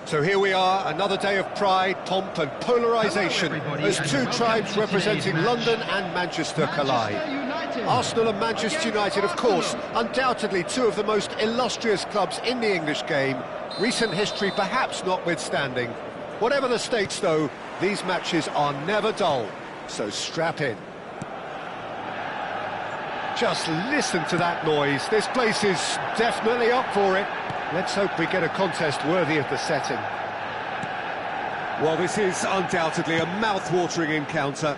So here we are, another day of pride, pomp and polarisation as two tribes representing London and Manchester collide. Arsenal and Manchester United, of course, undoubtedly two of the most illustrious clubs in the English game, recent history perhaps notwithstanding. Whatever the stakes though, these matches are never dull, so strap in. Just listen to that noise, this place is definitely up for it. Let's hope we get a contest worthy of the setting. Well, this is undoubtedly a mouth-watering encounter.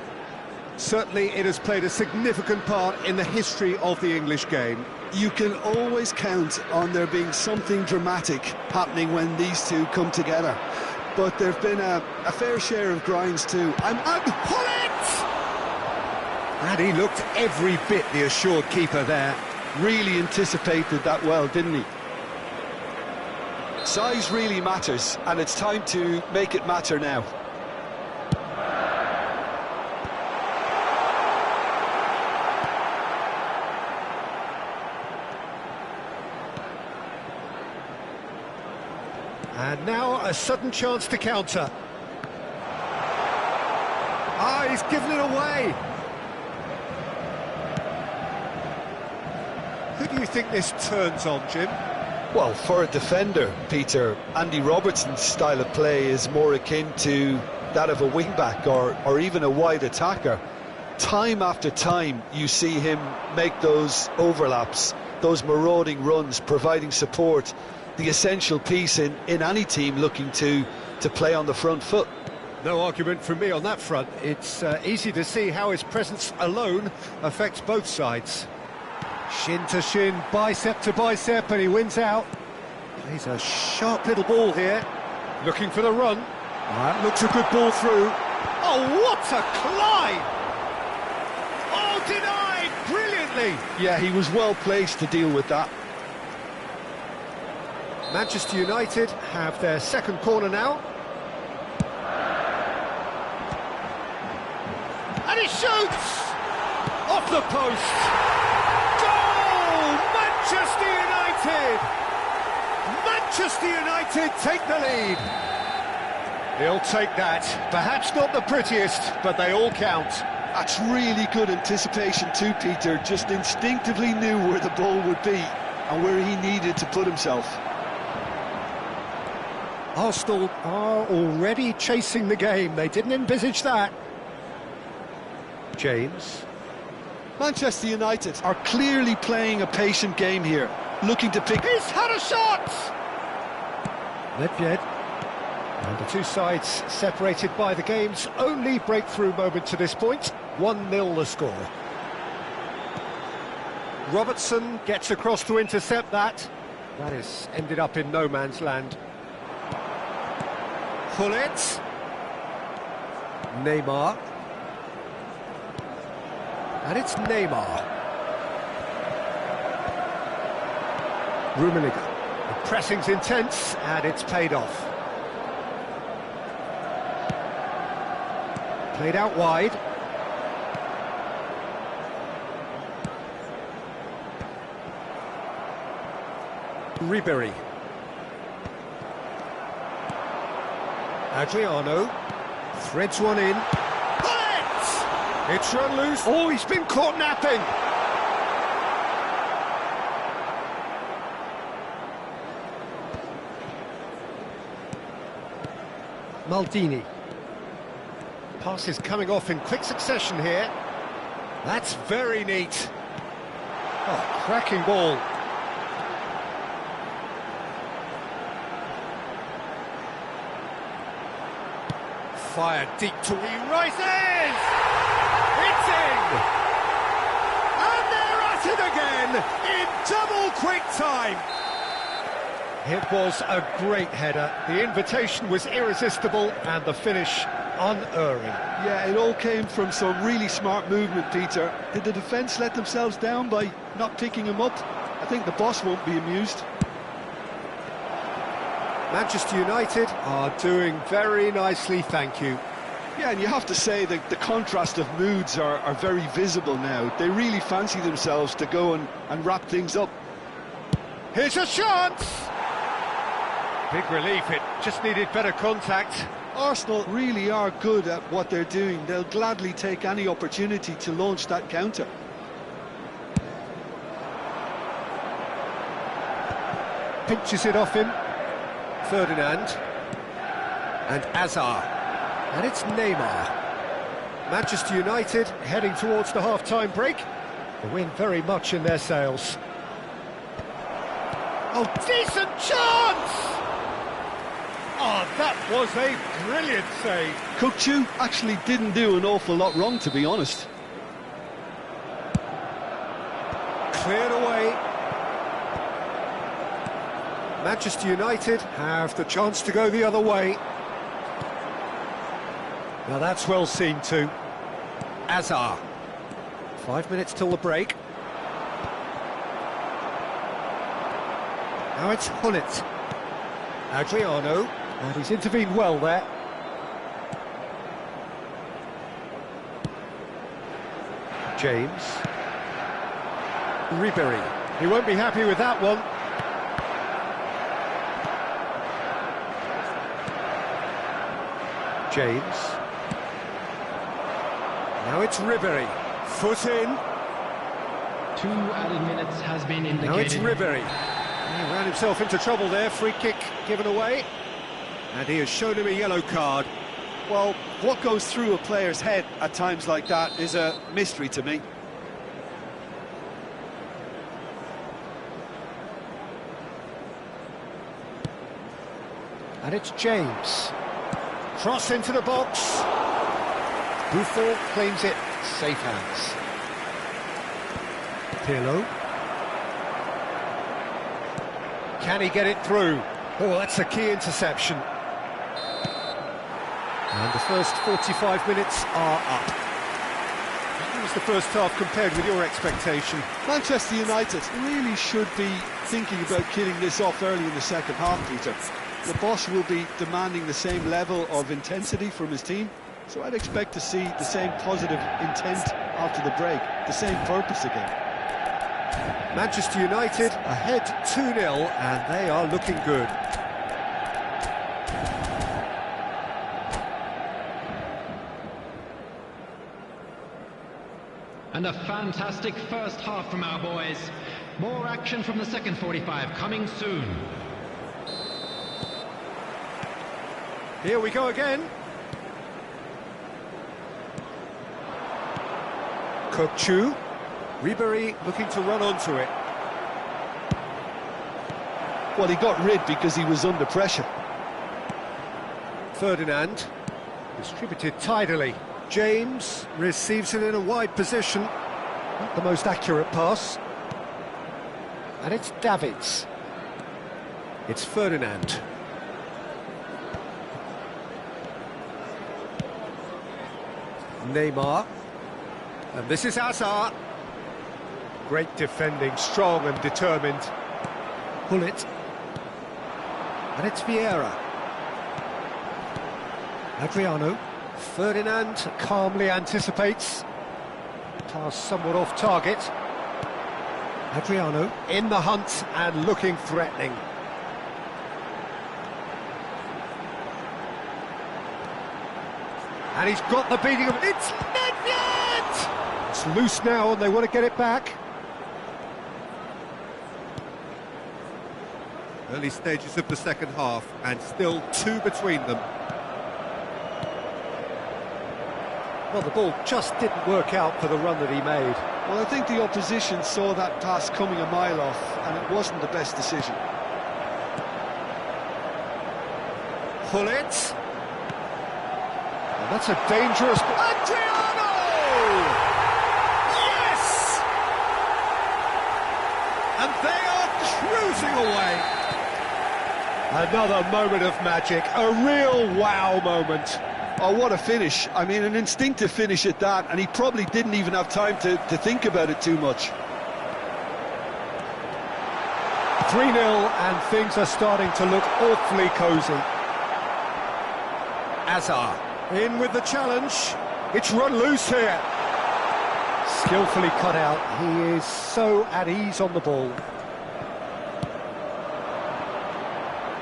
Certainly it has played a significant part in the history of the English game. You can always count on there being something dramatic happening when these two come together. But there have been a fair share of grinds too. Pull it! And he looked every bit the assured keeper there. Really anticipated that well, didn't he? Size really matters, and it's time to make it matter now. And now a sudden chance to counter. Ah, he's given it away. Who do you think this turns on, Jim? Well, for a defender, Peter, Andy Robertson's style of play is more akin to that of a wing-back or even a wide attacker. Time after time, you see him make those overlaps, those marauding runs, providing support, the essential piece in any team looking to play on the front foot. No argument from me on that front. It's easy to see how his presence alone affects both sides. Shin to shin, bicep to bicep, and he wins out. He's a sharp little ball here. Looking for the run. That looks a good ball through. Oh, what a climb! Oh, denied brilliantly! Yeah, he was well placed to deal with that. Manchester United have their second corner now. And he shoots! Off the post! Manchester United! Manchester United take the lead. He'll take that. Perhaps not the prettiest, but they all count. That's really good anticipation too, Peter. Just instinctively knew where the ball would be and where he needed to put himself. Arsenal are already chasing the game. They didn't envisage that. James. Manchester United are clearly playing a patient game here, looking to pick... He's had a shot! Nedved. And the two sides separated by the game's only breakthrough moment to this point. 1-0 the score. Robertson gets across to intercept that. That has ended up in no man's land. Pull it. Neymar. And it's Neymar. Rummenigge. The pressing's intense, and it's paid off. Played out wide. Ribery. Adriano. Threads one in. It's run loose. Oh, he's been caught napping. Maldini. Pass is coming off in quick succession here. That's very neat. Oh, cracking ball. Fired deep till he rises! It's in! And they're at it again in double quick time. It was a great header. The invitation was irresistible and the finish unerring. Yeah, it all came from some really smart movement, Peter. Did the defence let themselves down by not picking him up? I think the boss won't be amused. Manchester United are doing very nicely, thank you. Yeah, and you have to say that the contrast of moods are very visible now. They really fancy themselves to go and wrap things up. Here's a chance! Big relief, it just needed better contact. Arsenal really are good at what they're doing. They'll gladly take any opportunity to launch that counter. Pinches it off him. Ferdinand. And Azar. And it's Neymar. Manchester United heading towards the half-time break. The win very much in their sails. Oh, decent chance! Oh, that was a brilliant save. Kukçu actually didn't do an awful lot wrong, to be honest. Cleared away. Manchester United have the chance to go the other way. Now that's well seen too. Azar. 5 minutes till the break. Now it's Hullet. Adriano, and he's intervened well there. James. Ribery. He won't be happy with that one. James. Now it's Ribery. Foot in. 2 added minutes has been indicated. Now it's Ribery. He ran himself into trouble there. Free kick given away. And he has shown him a yellow card. Well, what goes through a player's head at times like that is a mystery to me. And it's James. Cross into the box. Buffon claims it. Safe hands. Pirlo. Can he get it through? Oh, that's a key interception. And the first 45 minutes are up. How was the first half compared with your expectation? Manchester United really should be thinking about killing this off early in the second half, Peter. The boss will be demanding the same level of intensity from his team, so I'd expect to see the same positive intent after the break, the same purpose again. Manchester United ahead 2-0 and they are looking good. And a fantastic first half from our boys. More action from the second 45 coming soon. Here we go again. Kukçu. Ribery looking to run onto it. Well, he got rid because he was under pressure. Ferdinand. Distributed tidily. James receives it in a wide position. Not the most accurate pass. And it's Davids. It's Ferdinand. Neymar. And this is Azar. Great defending, strong and determined. Hullet. And it's Vieira. Adriano. Ferdinand calmly anticipates. Pass somewhat off target. Adriano in the hunt and looking threatening. And he's got the beating of it. It's Nedved! It's loose now and they want to get it back. Early stages of the second half and still 2 between them. Well, the ball just didn't work out for the run that he made. Well, I think the opposition saw that pass coming a mile off, and it wasn't the best decision. Hullet. And that's a dangerous... Adriano! Yes! And they are cruising away. Another moment of magic, a real wow moment. Oh, what a finish. I mean, an instinctive finish at that, and he probably didn't even have time to think about it too much. 3-0 and things are starting to look awfully cosy. Azar in with the challenge. It's run loose here. Skillfully cut out. He is so at ease on the ball.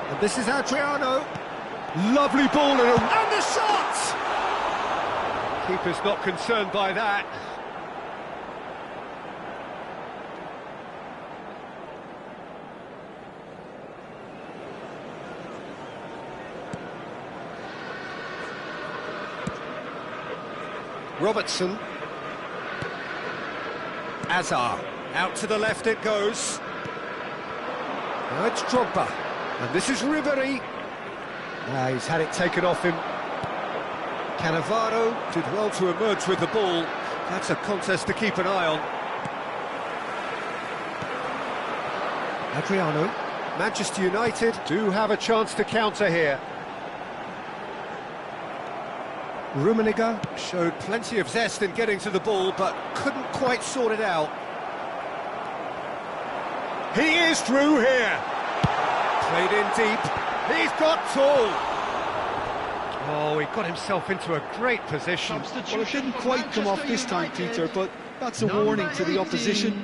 And this is Adriano. Lovely ball and the shot! Keeper's not concerned by that. Robertson. Azar. Out to the left it goes. Now it's Drogba. And this is Ribery. He's had it taken off him. Cannavaro did well to emerge with the ball. That's a contest to keep an eye on. Adriano. Manchester United do have a chance to counter here. Rummenigge showed plenty of zest in getting to the ball, but couldn't quite sort it out. He is through here. Played in deep. He's got tall. Oh, he got himself into a great position. Well, it didn't quite come off this time, Peter, but that's a warning to the opposition.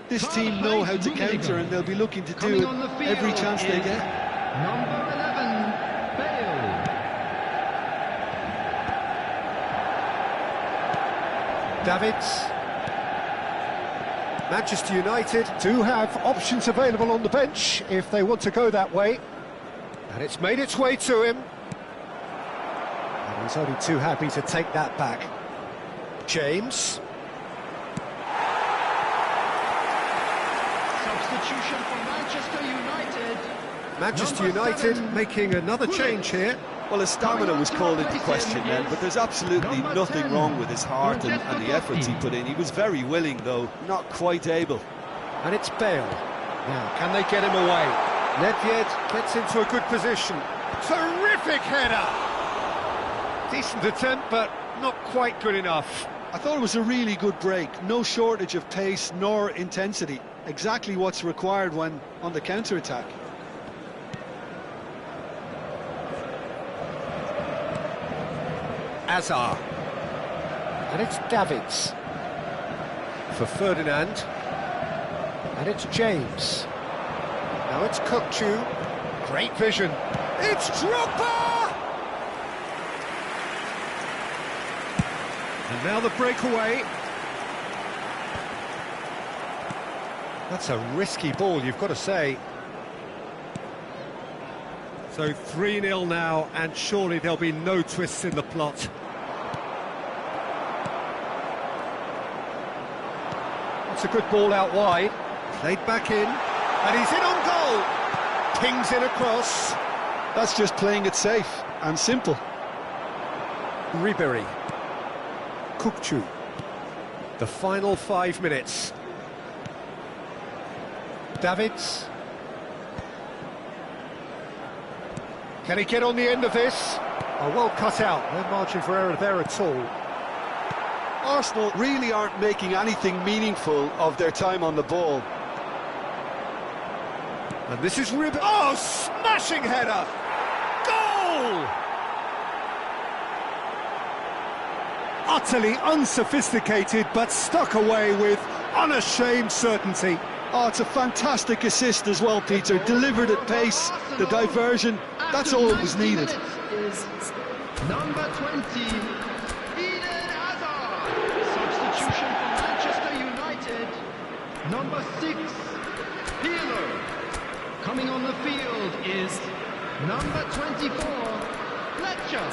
This team know how to counter, and they'll be looking to do it every chance they get. Number 11, Bale. Davids. Manchester United do have options available on the bench if they want to go that way. And it's made its way to him. And he's only too happy to take that back. James. Substitution for Manchester United. Manchester United making another change here. Well, his stamina was called into question then, but there's absolutely nothing wrong with his heart and the efforts he put in. He was very willing, though, not quite able. And it's Bale. Now, can they get him away? Nedved gets into a good position. Terrific header! Decent attempt, but not quite good enough. I thought it was a really good break. No shortage of pace nor intensity. Exactly what's required when on the counter-attack. Azar. And it's Davids. For Ferdinand. And it's James. Now it's Kukçu. Great vision. It's Drogba! And now the breakaway. That's a risky ball, you've got to say. So 3-0 now, and surely there'll be no twists in the plot. It's a good ball out wide. Played back in, and he's in on goal. Pings in across. That's just playing it safe and simple. Ribery. Kukçu. The final 5 minutes. Davids. Can he get on the end of this? Oh, well cut out. No margin for error there at all. Arsenal really aren't making anything meaningful of their time on the ball. And this is Ribery. Oh, smashing header! Goal! Utterly unsophisticated, but stuck away with unashamed certainty. Oh, it's a fantastic assist as well, Peter. Delivered at pace, the diversion, that's all that was needed. Number 20, Eden Hazard. Substitution for Manchester United. Number 6, Pirlo. Coming on the field is number 24, Fletcher.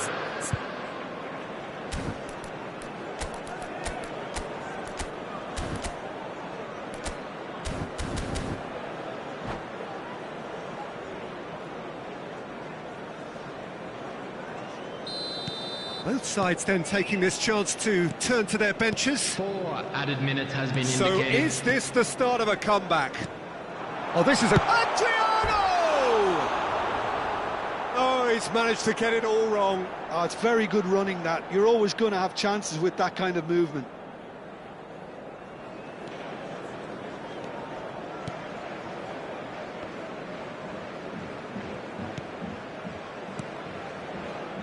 Both sides then taking this chance to turn to their benches. 4 added minutes has been So indicated. is this the start of a comeback? Oh, this is a... Adriano! Oh, he's managed to get it all wrong. Oh, it's very good running that. You're always going to have chances with that kind of movement.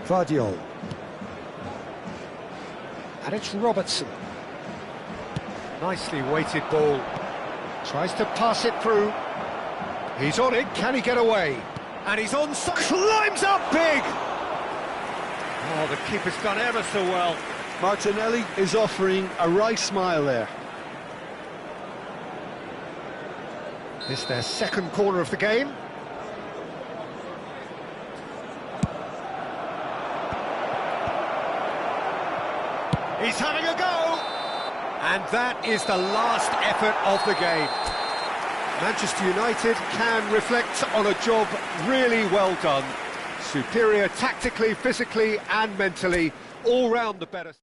Vardiol. And it's Robertson. Nicely weighted ball. Tries to pass it through. He's on it. Can he get away? And he's on, climbs up big! Oh, the keeper's done ever so well. Martinelli is offering a wry smile there. This their second corner of the game. He's having a go! And that is the last effort of the game. Manchester United can reflect on a job really well done. Superior tactically, physically and mentally, all round the better.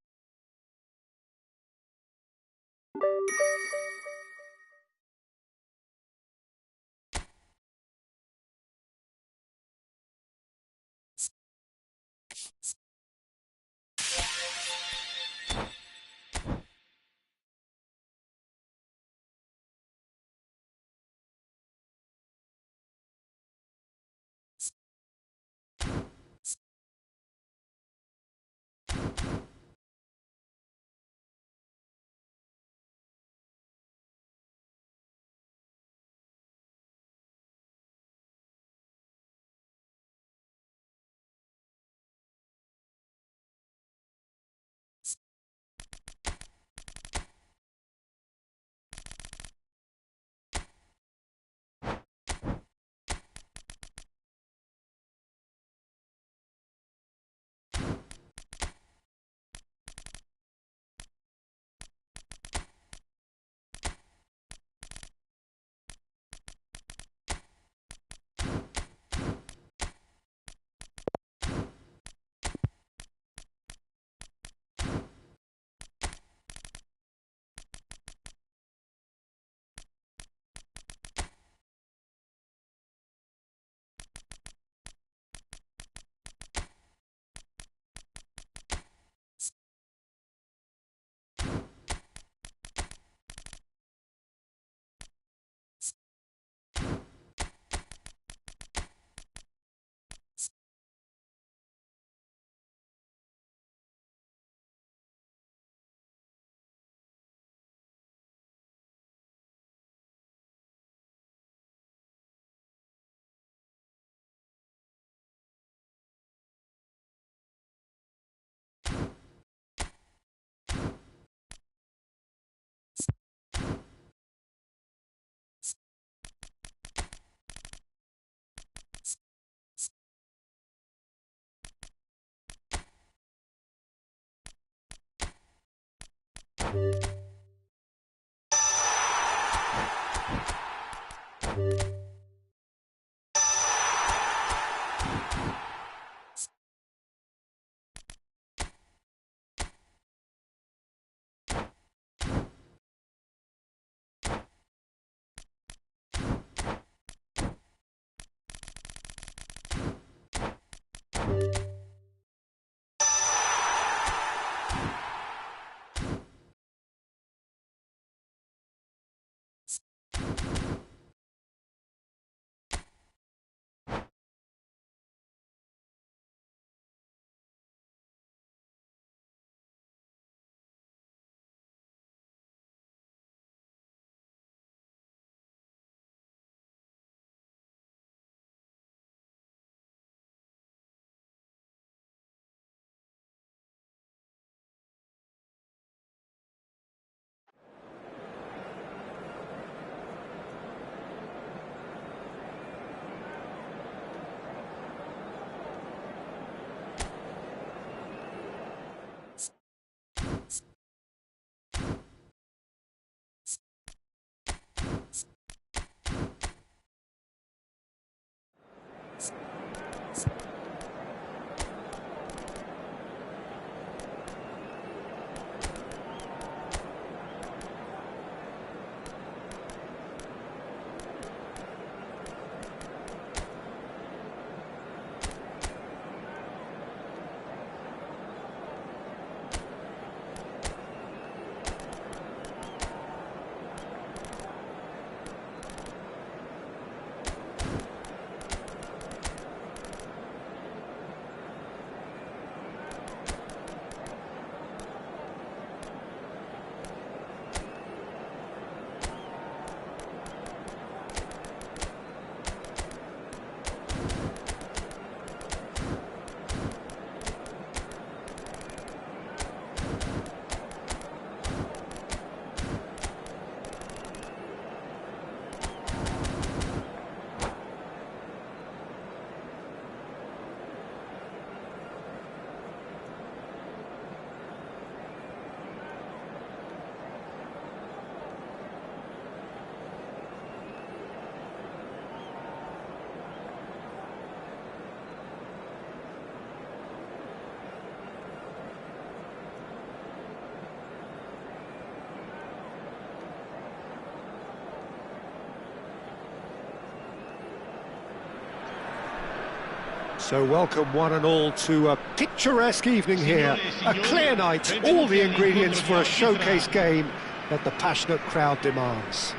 So welcome one and all to a picturesque evening here. A clear night, all the ingredients for a showcase game that the passionate crowd demands.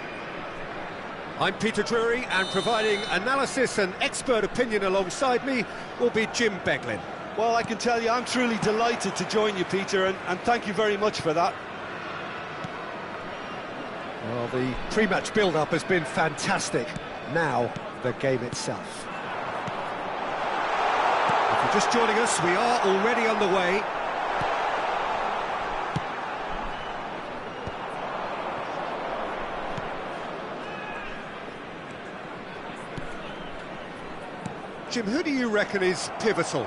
I'm Peter Drury, and providing analysis and expert opinion alongside me will be Jim Beglin. Well, I can tell you I'm truly delighted to join you, Peter, and thank you very much for that. Well, the pre-match build-up has been fantastic. Now, the game itself. If you're just joining us, we are already underway. Jim, who do you reckon is pivotal?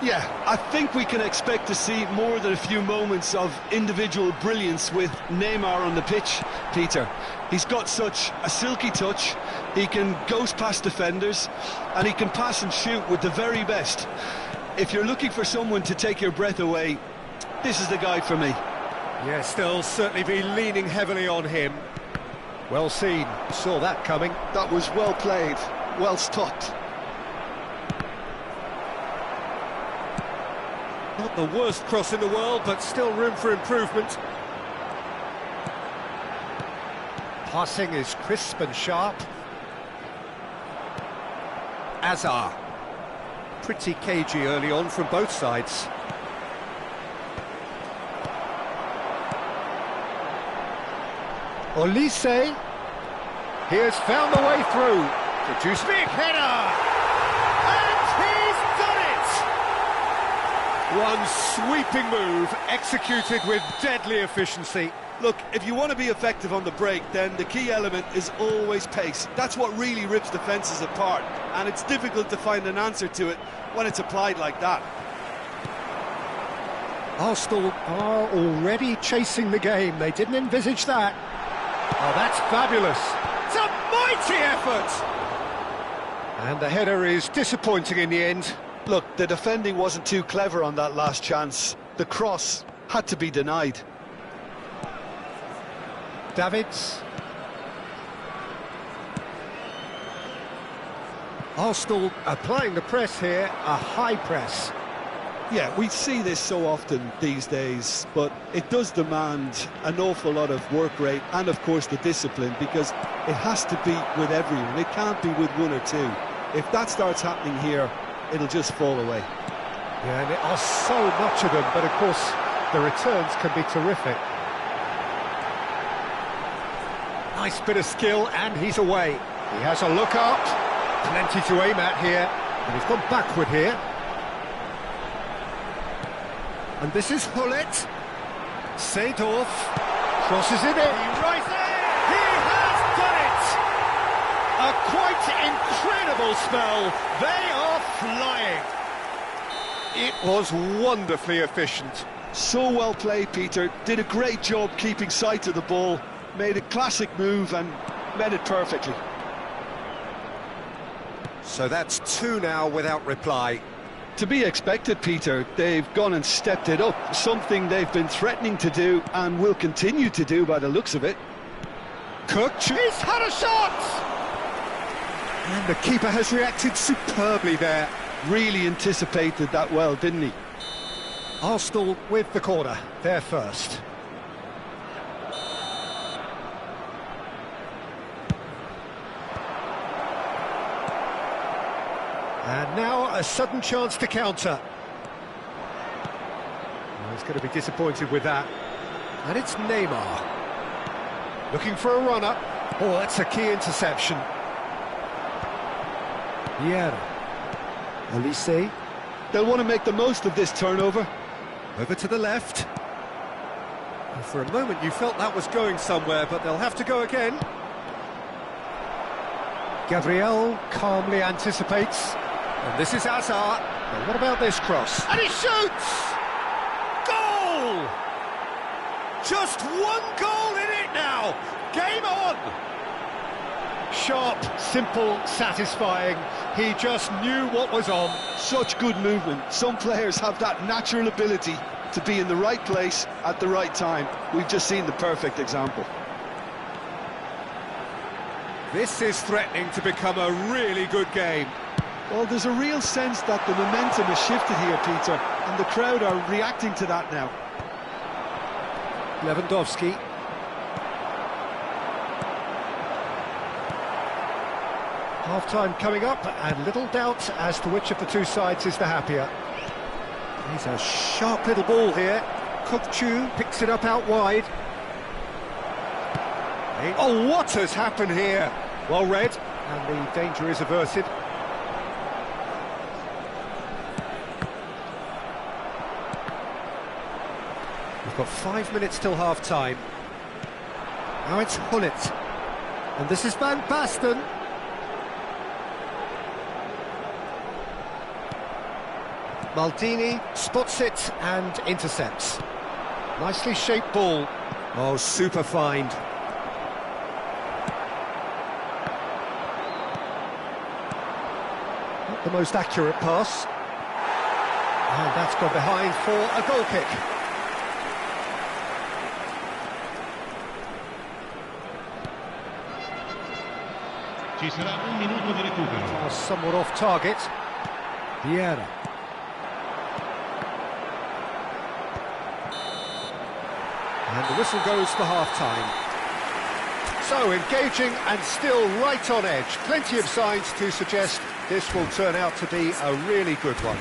Yeah, I think we can expect to see more than a few moments of individual brilliance with Neymar on the pitch, Peter. He's got such a silky touch, he can ghost past defenders, and he can pass and shoot with the very best. If you're looking for someone to take your breath away, this is the guy for me. Yes, they'll certainly be leaning heavily on him. Well seen, saw that coming. That was well played, well stopped. Not the worst cross in the world, but still room for improvement. Passing is crisp and sharp. Azar. Pretty cagey early on from both sides. Olise. He has found the way through. Produced big header! And he's done it! One sweeping move, executed with deadly efficiency. Look, if you want to be effective on the break, then the key element is always pace. That's what really rips defences apart, and it's difficult to find an answer to it when it's applied like that. Arsenal are already chasing the game. They didn't envisage that. Oh, that's fabulous. It's a mighty effort! And the header is disappointing in the end. Look, the defending wasn't too clever on that last chance. The cross had to be denied. Davids. Arsenal applying the press here, a high press. Yeah, we see this so often these days, but it does demand an awful lot of work rate and, of course, the discipline, because it has to be with everyone. It can't be with one or two. If that starts happening here, it'll just fall away. Yeah, and there are so much of them, but of course the returns can be terrific. Nice bit of skill, and he's away. He has a look up, plenty to aim at here, and he's gone backward here. And this is Hullet. Seedorf crosses it in. Right there! He has done it! A quite incredible spell. They are flying. It was wonderfully efficient. So well played, Peter. Did a great job keeping sight of the ball. Made a classic move and met it perfectly. So that's two now without reply. To be expected, Peter. They've gone and stepped it up. Something they've been threatening to do and will continue to do by the looks of it. Cook, he's had a shot! And the keeper has reacted superbly there. Really anticipated that well, didn't he? Arsenal with the corner, they're first. And now a sudden chance to counter. Well, he's going to be disappointed with that. And it's Neymar. Looking for a run-up. Oh, that's a key interception. Vieira. Olise. They'll want to make the most of this turnover. Over to the left. And for a moment you felt that was going somewhere, but they'll have to go again. Gabriel calmly anticipates. And this is Azar. Now what about this cross? And he shoots! Goal! Just one goal in it now! Game on! Sharp, simple, satisfying. He just knew what was on. Such good movement. Some players have that natural ability to be in the right place at the right time. We've just seen the perfect example. This is threatening to become a really good game. Well, there's a real sense that the momentum has shifted here, Peter, and the crowd are reacting to that now. Lewandowski. Half-time coming up, and little doubt as to which of the two sides is the happier. He's a sharp little ball here. Kukchu picks it up out wide. Oh, what has happened here? Well read, and the danger is averted. We've got 5 minutes till half-time. Now it's Hullet. And this is Van Basten. Maldini spots it and intercepts. Nicely shaped ball. Oh, super find. Not the most accurate pass. And that's gone behind for a goal kick. Ci sarà un minuto di recupero. Somewhat off target. Vieira. And the whistle goes for half-time. So, engaging and still right on edge. Plenty of signs to suggest this will turn out to be a really good one.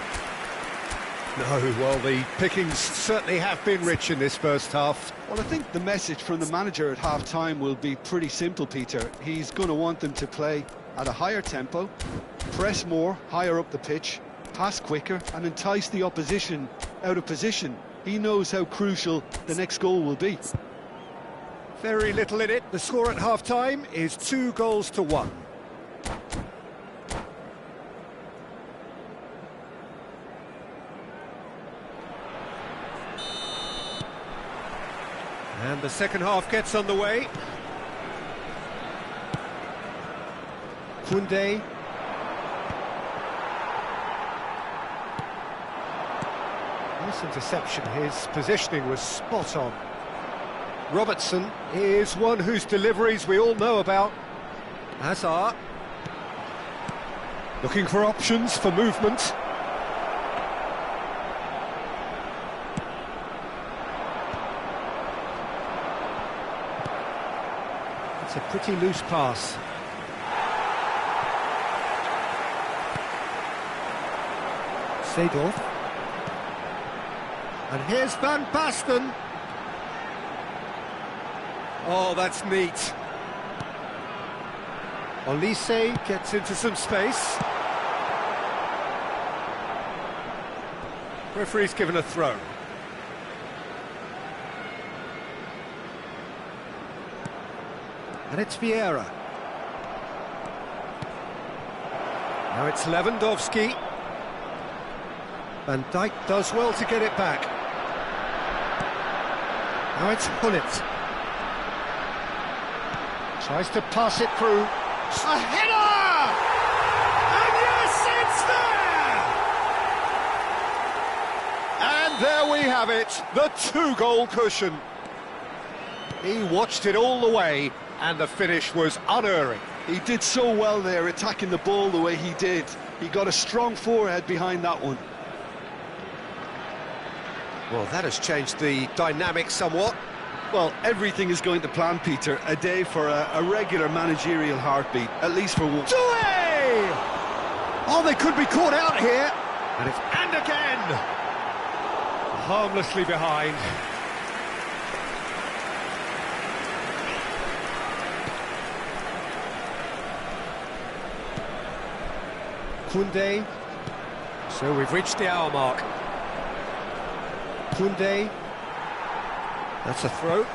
No, well, the pickings certainly have been rich in this first half. Well, I think the message from the manager at half-time will be pretty simple, Peter. He's going to want them to play at a higher tempo, press more, higher up the pitch, pass quicker, and entice the opposition out of position. He knows how crucial the next goal will be. Very little in it. The score at half-time is 2-1. And the second half gets underway. Koundé. Nice interception. His positioning was spot on. Robertson is one whose deliveries we all know about. Hazard. Looking for options for movement. It's a pretty loose pass. Seedorf. And here's Van Basten. Oh, that's neat. Olise gets into some space. Referee's given a throw. And it's Vieira. Now it's Lewandowski. Van Dijk does well to get it back. Now it's Hullet. Tries to pass it through. A header! And yes, it's there! And there we have it, the 2-goal cushion. He watched it all the way, and the finish was unerring. He did so well there, attacking the ball the way he did. He got a strong forehead behind that one. Well, that has changed the dynamic somewhat. Well, everything is going to plan, Peter. A day for a regular managerial heartbeat, at least for one. Doué! Oh, they could be caught out here. And again! Harmlessly behind. Koundé. So we've reached the hour mark. Koundé. That's a throw.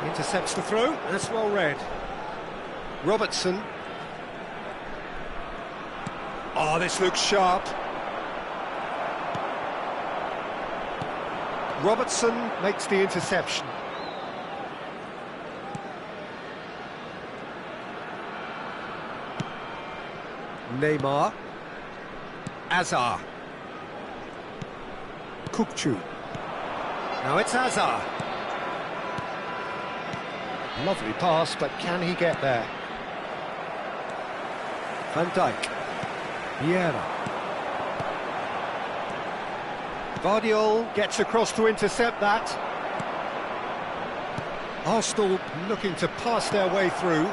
Intercepts the throw. That's well read. Robertson. Oh, this looks sharp. Robertson makes the interception. Neymar. Hazard. Kukçu. Now it's Hazard. Lovely pass, but can he get there? Van Dijk. Vieira. Vardiol gets across to intercept that. Arsenal looking to pass their way through.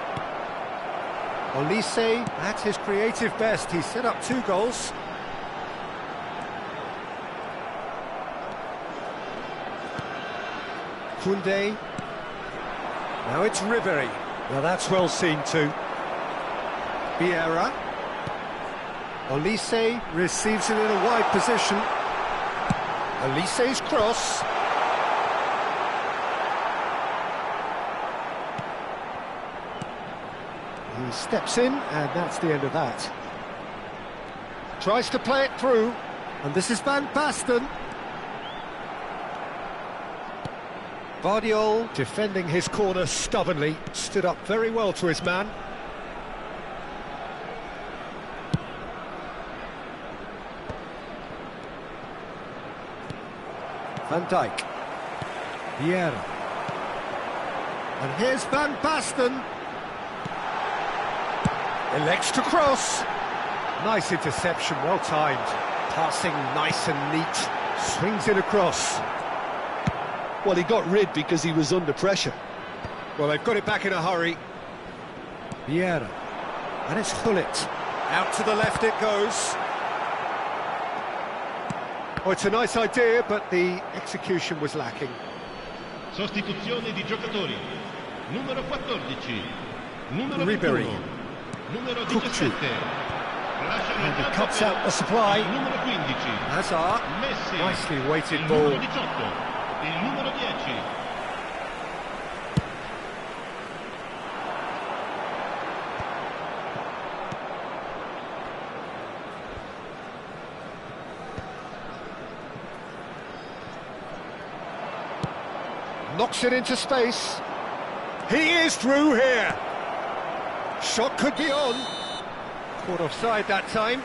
Olise at his creative best. He set up 2 goals. Koundé. Now it's Ribery. Now that's well seen too. Vieira. Olise receives it in a wide position. Olise's cross. He steps in, and that's the end of that. Tries to play it through, and this is Van Basten. Vardiol defending his corner stubbornly, stood up very well to his man. Van Dijk. Vieira. And here's Van Basten. Elects to cross. Nice interception, well timed. Passing nice and neat. Swings it across. Well, he got rid because he was under pressure. Well, they've got it back in a hurry. Vieira. And it's Hullet. Out to the left it goes. Oh, it's a nice idea, but the execution was lacking. Sostituzione di giocatori. Numero 14. Numero Ribery. 21. Numero Kukçu. 17. And he cuts out the supply. Numero 15. Hazard. Messi. Nicely weighted Il ball. numero 18. Il numero 10. Knocks it into space. He is through here. Shot could be on. Caught offside that time.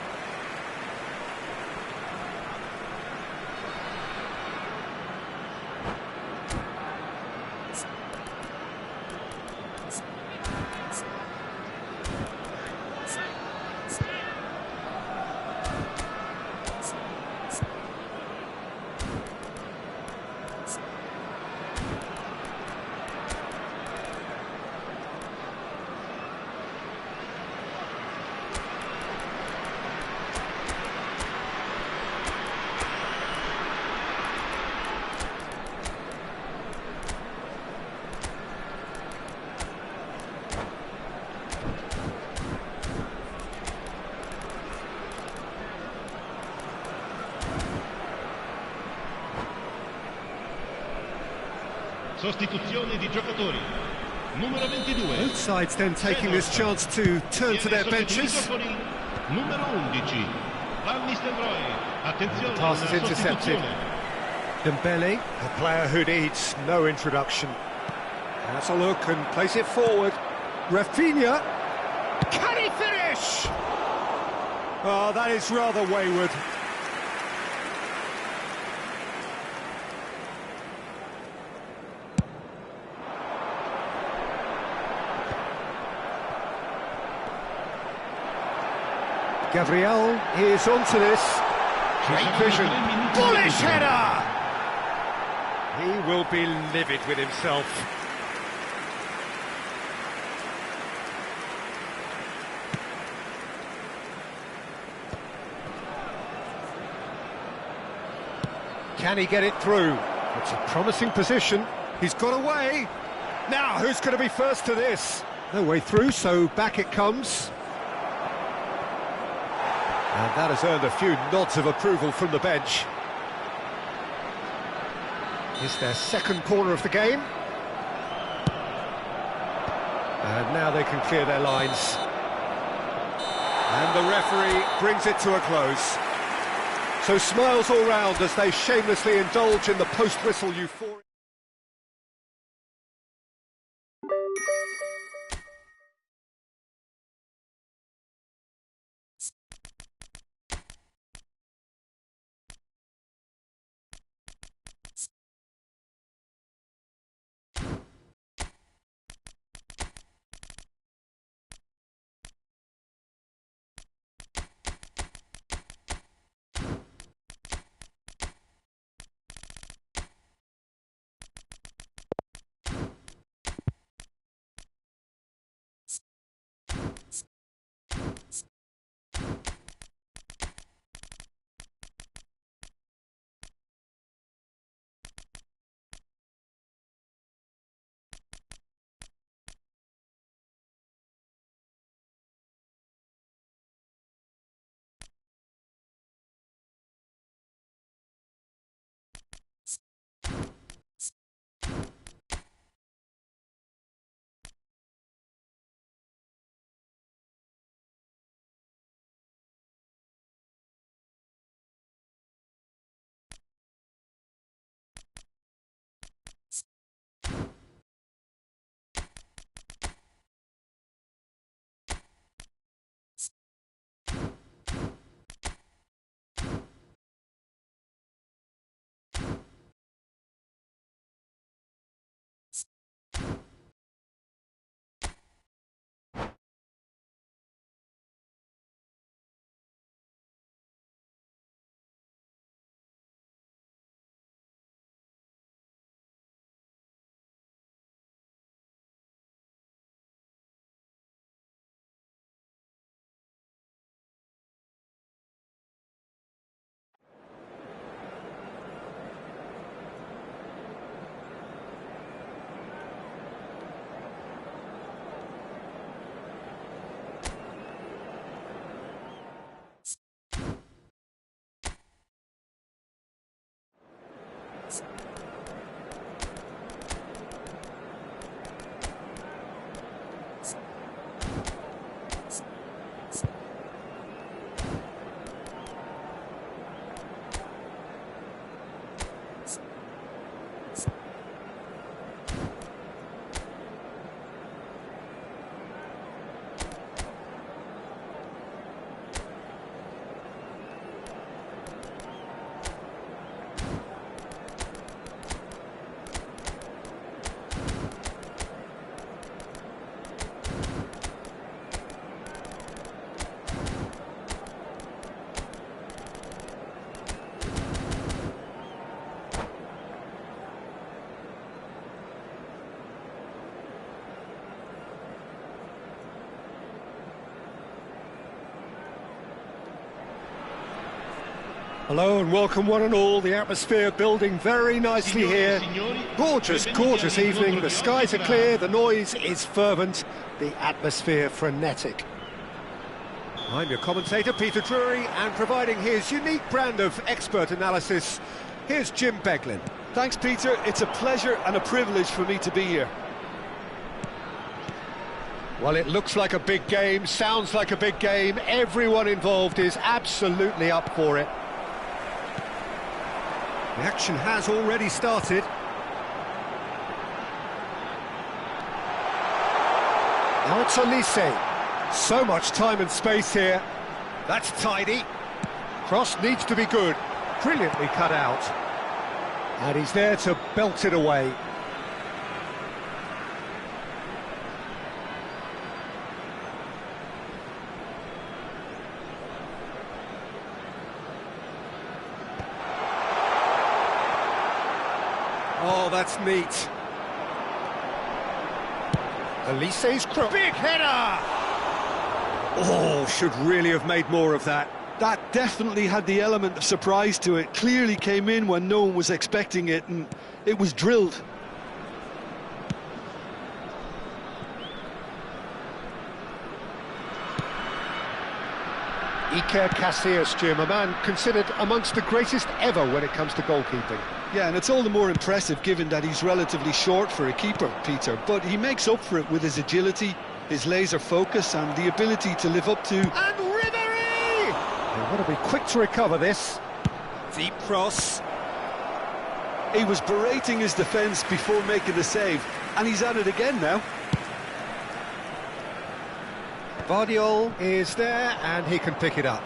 Sostituzione di giocatori. Numero 22. Both sides then taking this chance to turn to their benches. Numero 11. Van Nistelrooy. Attenzione. The pass is intercepted. Dembele, a player who needs no introduction. Has a look and plays it forward. Rafinha. Can he finish? Oh, that is rather wayward. Gabriel is onto this. Great vision. Bullish header! He will be livid with himself. Can he get it through? It's a promising position. He's got away. Now, who's going to be first to this? No way through, so back it comes. And that has earned a few nods of approval from the bench. It's their second corner of the game. And now they can clear their lines. And the referee brings it to a close. So smiles all round as they shamelessly indulge in the post-whistle euphoria. Hello and welcome one and all. The atmosphere building very nicely here. Gorgeous, gorgeous evening. The skies are clear, the noise is fervent, the atmosphere frenetic. I'm your commentator, Peter Drury, and providing his unique brand of expert analysis, here's Jim Beglin. Thanks, Peter. It's a pleasure and a privilege for me to be here. Well, it looks like a big game, sounds like a big game. Everyone involved is absolutely up for it. The action has already started. Now it's Olise. So much time and space here. That's tidy. Cross needs to be good. Brilliantly cut out. And he's there to belt it away. Oh, that's neat. Olise's cross. Big header! Oh, should really have made more of that. That definitely had the element of surprise to it. Clearly came in when no one was expecting it, and it was drilled. Iker Casillas, Jim, a man considered amongst the greatest ever when it comes to goalkeeping. Yeah, and it's all the more impressive given that he's relatively short for a keeper, Peter. But he makes up for it with his agility, his laser focus and the ability to live up to... And Ribery! They want to be quick to recover this. Deep cross. He was berating his defence before making the save, and he's at it again now. Vardiol is there, and he can pick it up.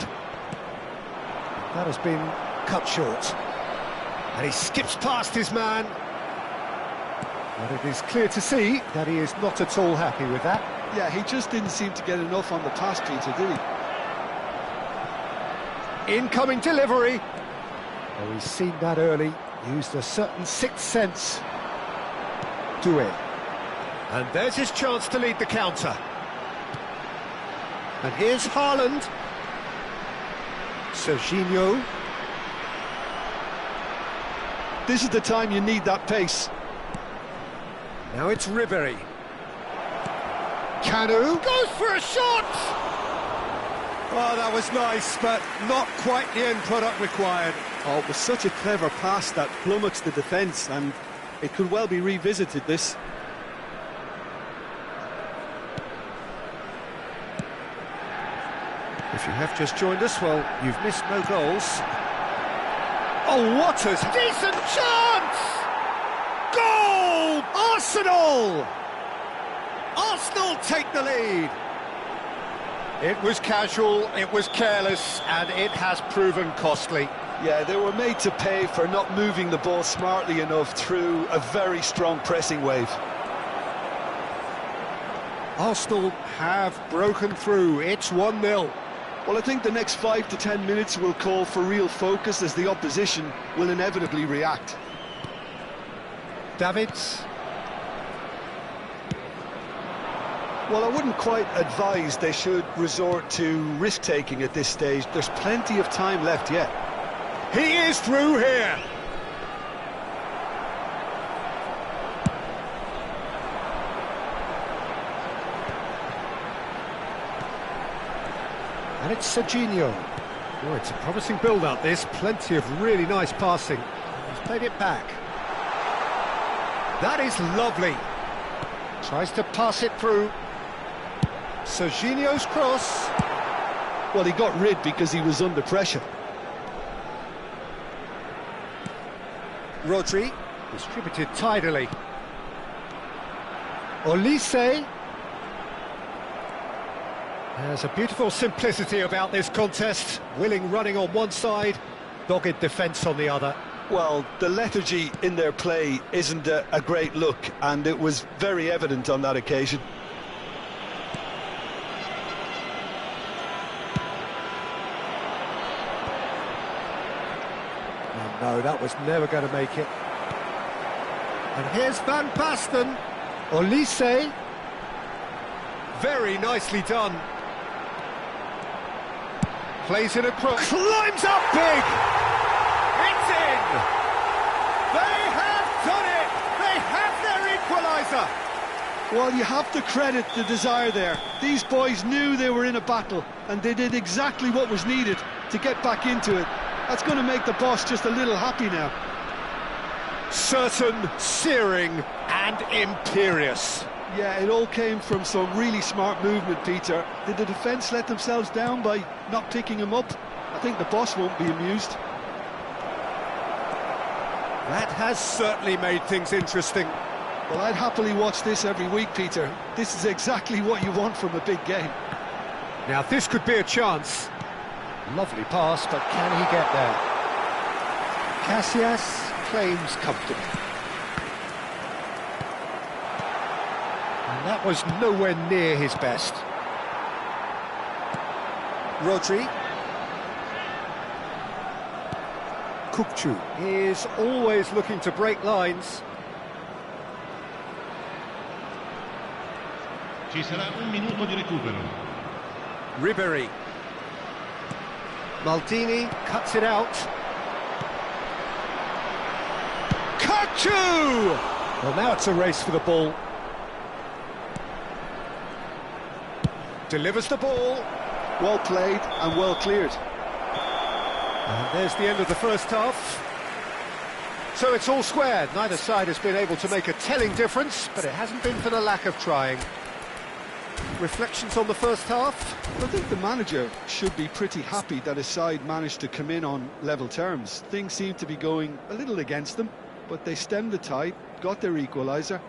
That has been cut short. And he skips past his man. But it is clear to see that he is not at all happy with that. Yeah, he just didn't seem to get enough on the pass, Peter, did he? Incoming delivery. Oh, he's seen that early. Used a certain sixth sense. Do it. And there's his chance to lead the counter. And here's Haaland. Serginho. This is the time you need that pace. Now it's Ribery. Canu goes for a shot! Oh, that was nice, but not quite the end product required. Oh, it was such a clever pass that flummoxed the defence, and it could well be revisited, this. If you have just joined us, well, you've missed no goals. Oh, what a decent chance! Goal! Arsenal! Arsenal take the lead. It was casual, it was careless, and it has proven costly. Yeah, they were made to pay for not moving the ball smartly enough through a very strong pressing wave. Arsenal have broken through. It's 1-0. Well, I think the next 5 to 10 minutes will call for real focus as the opposition will inevitably react. Davids. Well, I wouldn't quite advise they should resort to risk-taking at this stage. There's plenty of time left yet. He is through here. And it's Serginho. Oh, it's a promising build-up, this. Plenty of really nice passing. He's played it back. That is lovely. Tries to pass it through. Serginho's cross. Well, he got rid because he was under pressure. Rodri, distributed tidily. Olise. There's a beautiful simplicity about this contest. Willing running on one side, dogged defence on the other. Well, the lethargy in their play isn't a great look, and it was very evident on that occasion. Oh, no, that was never going to make it. And here's Van Basten. Olise. Very nicely done. Plays it across. Climbs up big! It's in! They have done it! They have their equaliser! Well, you have to credit the desire there. These boys knew they were in a battle, and they did exactly what was needed to get back into it. That's going to make the boss just a little happy now. Certain, searing, and imperious. Yeah, it all came from some really smart movement, Peter. Did the defence let themselves down by not picking him up? I think the boss won't be amused. That has certainly made things interesting. Well, I'd happily watch this every week, Peter. This is exactly what you want from a big game. Now, this could be a chance. Lovely pass, but can he get there? Casillas claims comfortably. And that was nowhere near his best. Rodri. Kukçu is always looking to break lines. Ci sarà un minuto di recupero. Ribery. Maldini cuts it out. Kukçu! Well, now it's a race for the ball. Delivers the ball. Well played and well cleared. And there's the end of the first half. So it's all squared. Neither side has been able to make a telling difference, but it hasn't been for the lack of trying. Reflections on the first half? I think the manager should be pretty happy that his side managed to come in on level terms. Things seem to be going a little against them, but they stemmed the tide, got their equaliser,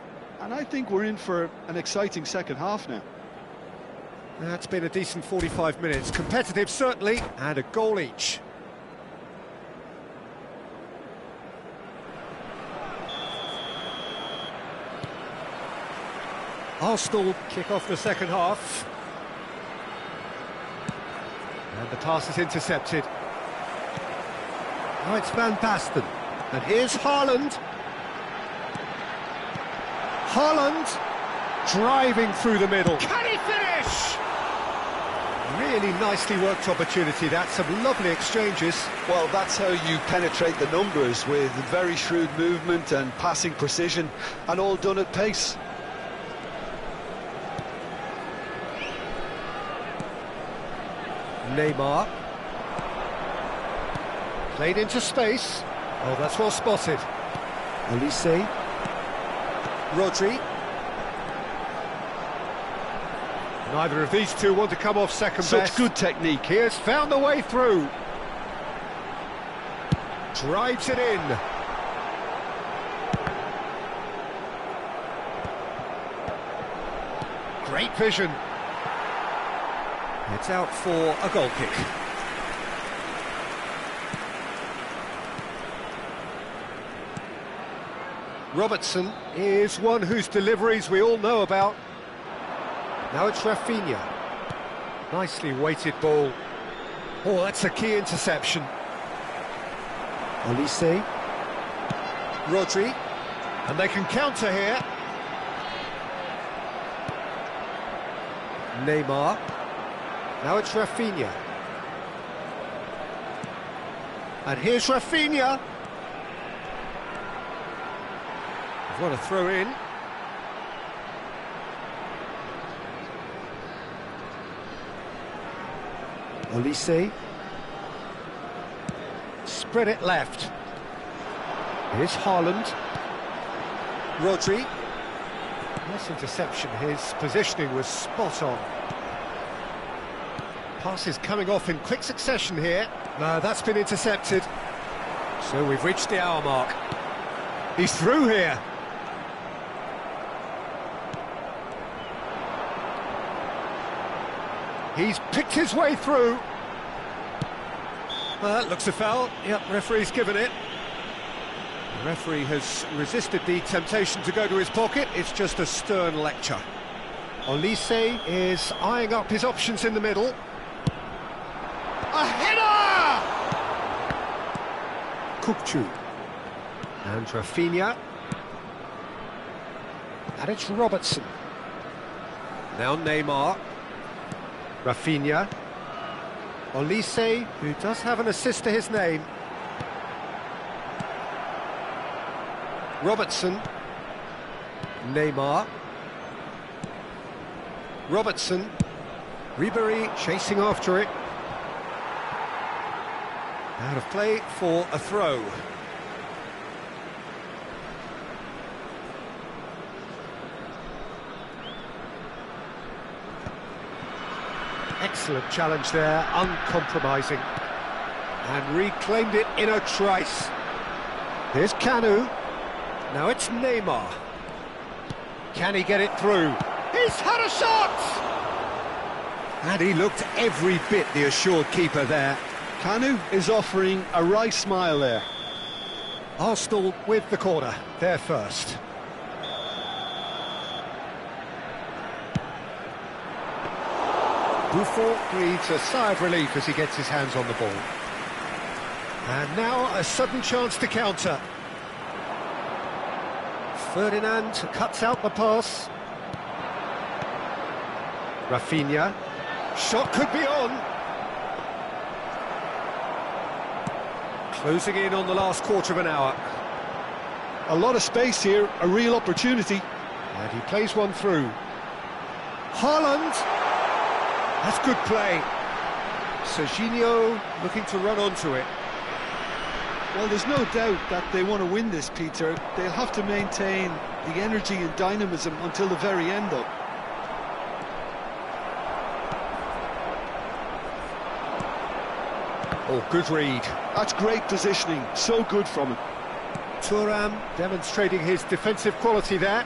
and I think we're in for an exciting second half now. That's been a decent 45 minutes. Competitive, certainly, and a goal each. Arsenal kick off the second half. And the pass is intercepted. Now it's Van Basten. And here's Haaland. Haaland driving through the middle. Can he finish? Really nicely worked opportunity. That's some lovely exchanges. Well, that's how you penetrate the numbers, with very shrewd movement and passing precision, and all done at pace. Neymar. Played into space. Oh, that's well spotted. Olise. Rodri. Neither of these two want to come off second best. Such good technique. He has found the way through. Drives it in. Great vision. It's out for a goal kick. Robertson is one whose deliveries we all know about. Now it's Rafinha. Nicely weighted ball. Oh, that's a key interception. Olise. Rodri. And they can counter here. Neymar. Now it's Rafinha. And here's Rafinha. What a throw in. Olise. Spread it left. Here's Haaland. Rodri. Nice interception. His positioning was spot on. Passes coming off in quick succession here. No, that's been intercepted. So we've reached the hour mark. He's through here. He's picked his way through. Looks a foul. Yep, referee's given it. The referee has resisted the temptation to go to his pocket. It's just a stern lecture. Olise is eyeing up his options in the middle. A header! Kukçu. And Rafinha. And it's Robertson. Now Neymar. Rafinha. Olise, who does have an assist to his name. Robertson. Neymar. Robertson. Ribery chasing after it. Out of play for a throw. Excellent challenge there, uncompromising. And reclaimed it in a trice. Here's Kanu. Now it's Neymar. Can he get it through? He's had a shot! And he looked every bit the assured keeper there. Kanu is offering a wry smile there. Arsenal with the corner, they're first. Buffon breathes a sigh of relief as he gets his hands on the ball. And now a sudden chance to counter. Ferdinand cuts out the pass. Rafinha. Shot could be on. Closing in on the last quarter of an hour. A lot of space here, a real opportunity. And he plays one through. Haaland! That's good play. Serginho looking to run onto it. Well, there's no doubt that they want to win this, Peter. They'll have to maintain the energy and dynamism until the very end, though. Oh, good read. That's great positioning, so good from him. Thuram demonstrating his defensive quality there.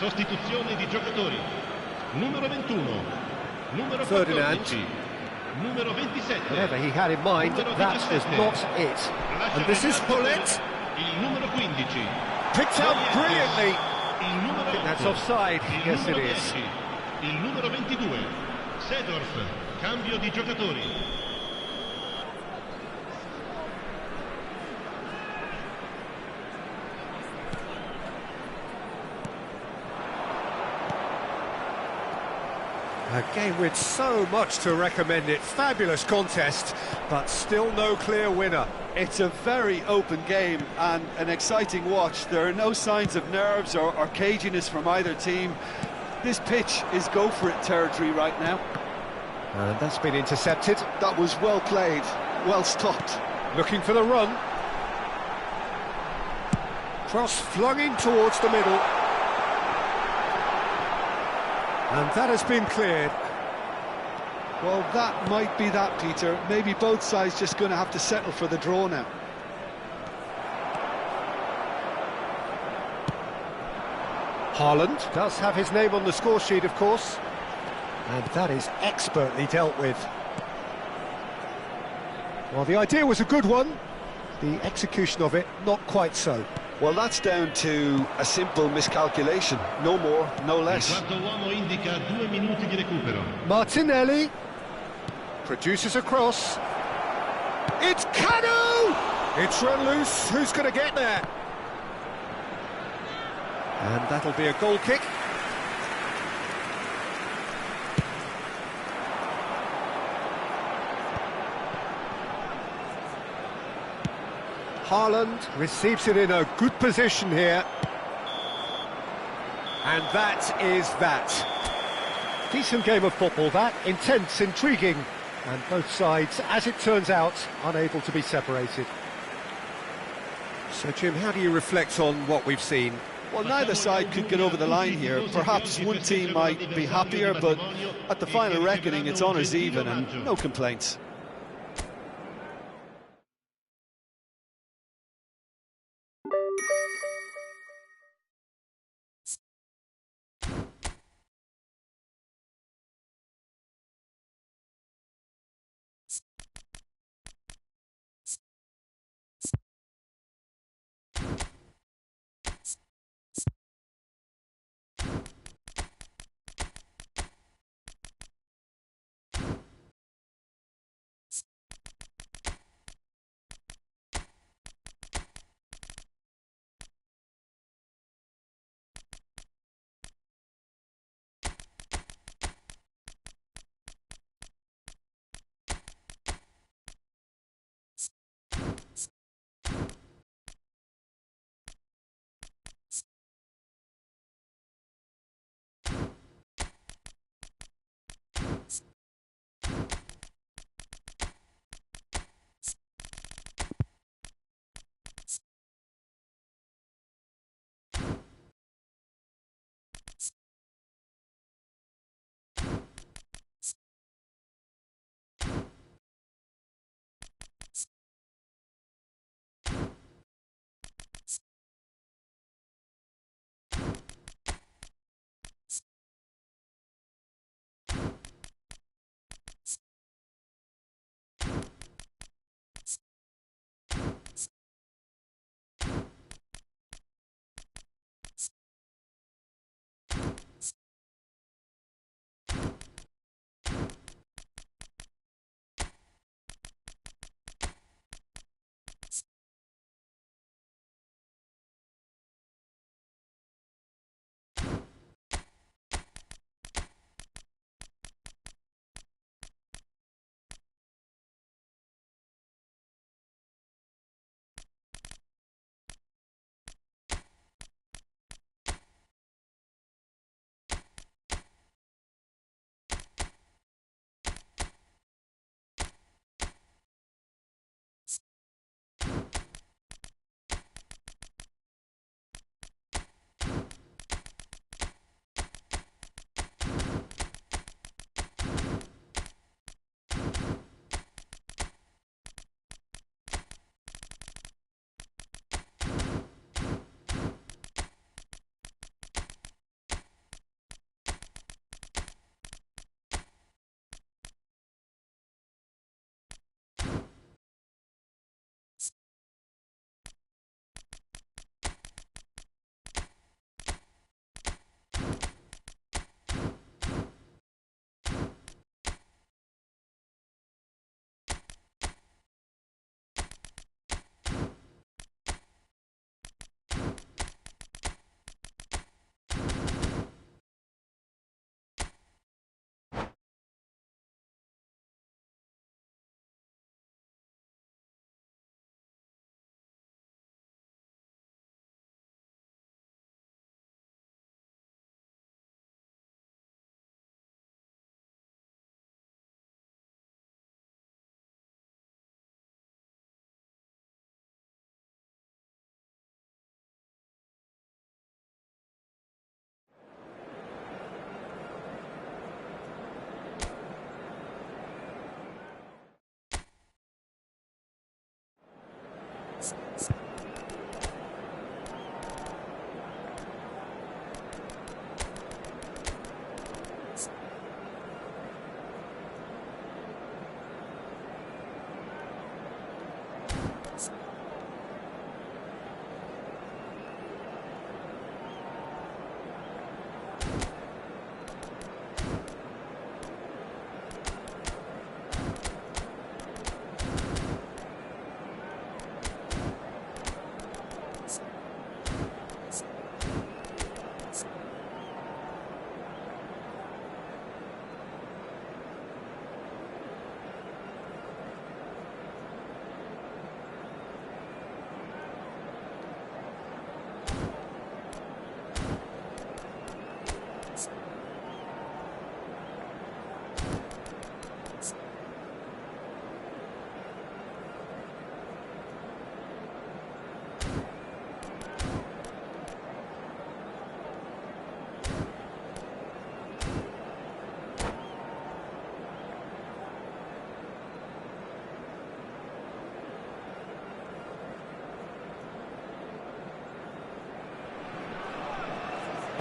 Sostituzione di giocatori. Numero 21, numero Ferdinand. 14, numero 27. Whatever he had in mind, numero that was 17. not it. And this is Hullet. Il numero 15. Picked up brilliantly. Il numero 8. That's offside. Il Yes, it numero is. 10. Il numero 22. Seedorf. Cambio di giocatori. A game with so much to recommend it. Fabulous contest, but still no clear winner. It's a very open game and an exciting watch. There are no signs of nerves or caginess from either team. This pitch is go-for-it territory right now. And that's been intercepted. That was well played, well stopped. Looking for the run. Cross flung in towards the middle. And that has been cleared. Well, that might be that, Peter. Maybe both sides just going to have to settle for the draw now. Haaland does have his name on the score sheet, of course. And that is expertly dealt with. Well, the idea was a good one. The execution of it, not quite so. Well, that's down to a simple miscalculation. No more, no Il less. quarto uomo indica 2 minuti di recupero. Martinelli produces a cross. It's Kanu! It's run loose. Who's going to get there? And that'll be a goal kick. Haaland receives it in a good position here. And that is that. Decent game of football, that. Intense, intriguing. And both sides, as it turns out, unable to be separated. So, Jim, how do you reflect on what we've seen? Well, neither side could get over the line here. Perhaps one team might be happier, but at the final reckoning, it's honours even and no complaints.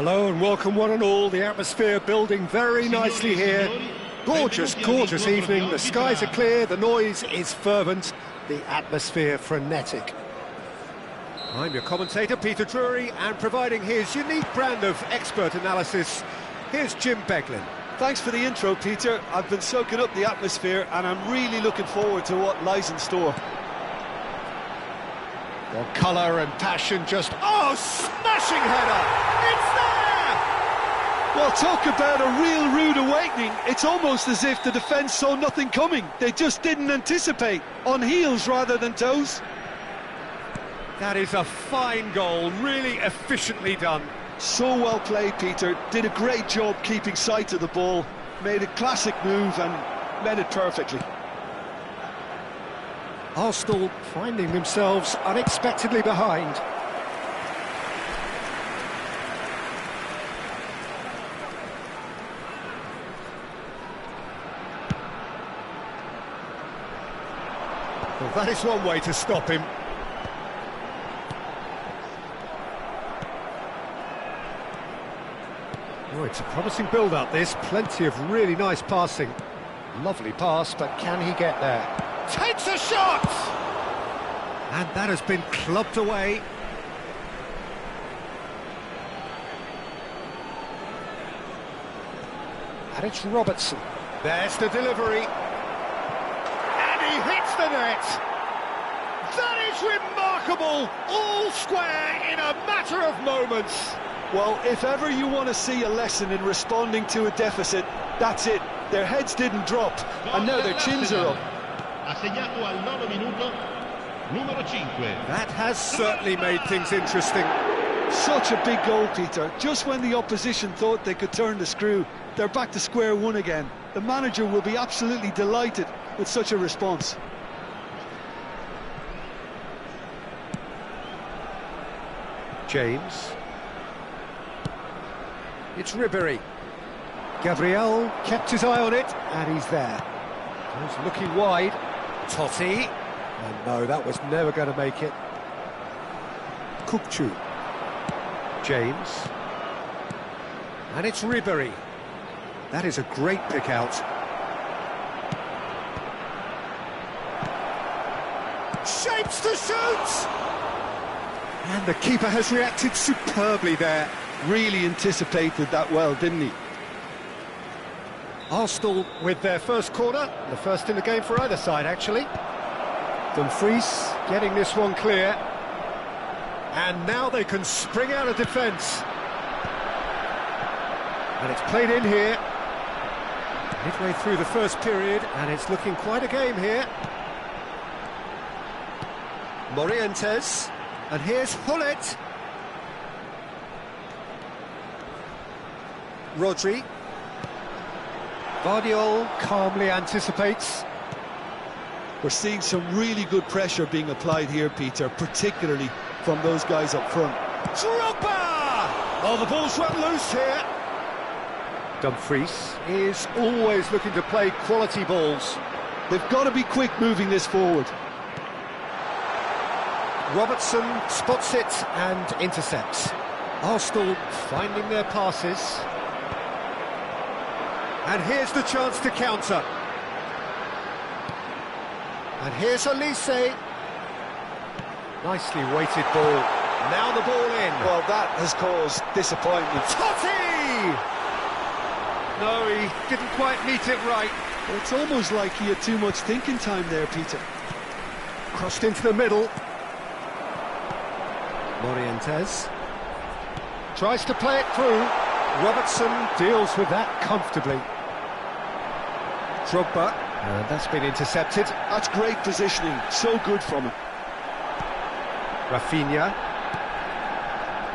Hello and welcome one and all. The atmosphere building very nicely here. Gorgeous, gorgeous evening. The skies are clear, the noise is fervent, the atmosphere frenetic. I'm your commentator, Peter Drury, and providing his unique brand of expert analysis, here's Jim Beglin. Thanks for the intro, Peter. I've been soaking up the atmosphere and I'm really looking forward to what lies in store. Well, colour and passion just... Oh, smashing header! It's there! Well, talk about a real rude awakening. It's almost as if the defence saw nothing coming. They just didn't anticipate. On heels rather than toes. That is a fine goal, really efficiently done. So well played, Peter. Did a great job keeping sight of the ball. Made a classic move and met it perfectly. Arsenal finding themselves unexpectedly behind. Well, that is one way to stop him. Oh, it's a promising build-up, this. Plenty of really nice passing. Lovely pass, but can he get there? Takes a shot! And that has been clubbed away. And it's Robertson. There's the delivery. And he hits the net! That is remarkable! All square in a matter of moments. Well, if ever you want to see a lesson in responding to a deficit, that's it. Their heads didn't drop, and now their chins are up. Ha segnato al 9 minuto, numero 5. That has certainly made things interesting. Such a big goal, Peter. Just when the opposition thought they could turn the screw, they're back to square one again. The manager will be absolutely delighted with such a response. James. It's Ribéry. Gabriel kept his eye on it, and he's there. He's looking wide. Totti. And no, that was never going to make it. Kukçu. James. And it's Ribéry. That is a great pick out. Shapes to shoot! And the keeper has reacted superbly there. Really anticipated that well, didn't he? Arsenal with their first corner, the first in the game for either side, actually. Dumfries getting this one clear. And now they can spring out of defence. And it's played in here. Midway through the first period, and it's looking quite a game here. Morientes. And here's Hullet. Rodri. Guardiola calmly anticipates. We're seeing some really good pressure being applied here, Peter, particularly from those guys up front. Drogba! Oh, the ball's run loose here. Dumfries is always looking to play quality balls. They've got to be quick moving this forward. Robertson spots it and intercepts. Arsenal finding their passes. And here's the chance to counter. And here's Elise. Nicely weighted ball. Now the ball in. Well, that has caused disappointment. Totti! No, he didn't quite meet it right. It's almost like he had too much thinking time there, Peter. Crossed into the middle. Morientes tries to play it through. Robertson deals with that comfortably. Drogba, and that's been intercepted. That's great positioning, so good from him. Rafinha.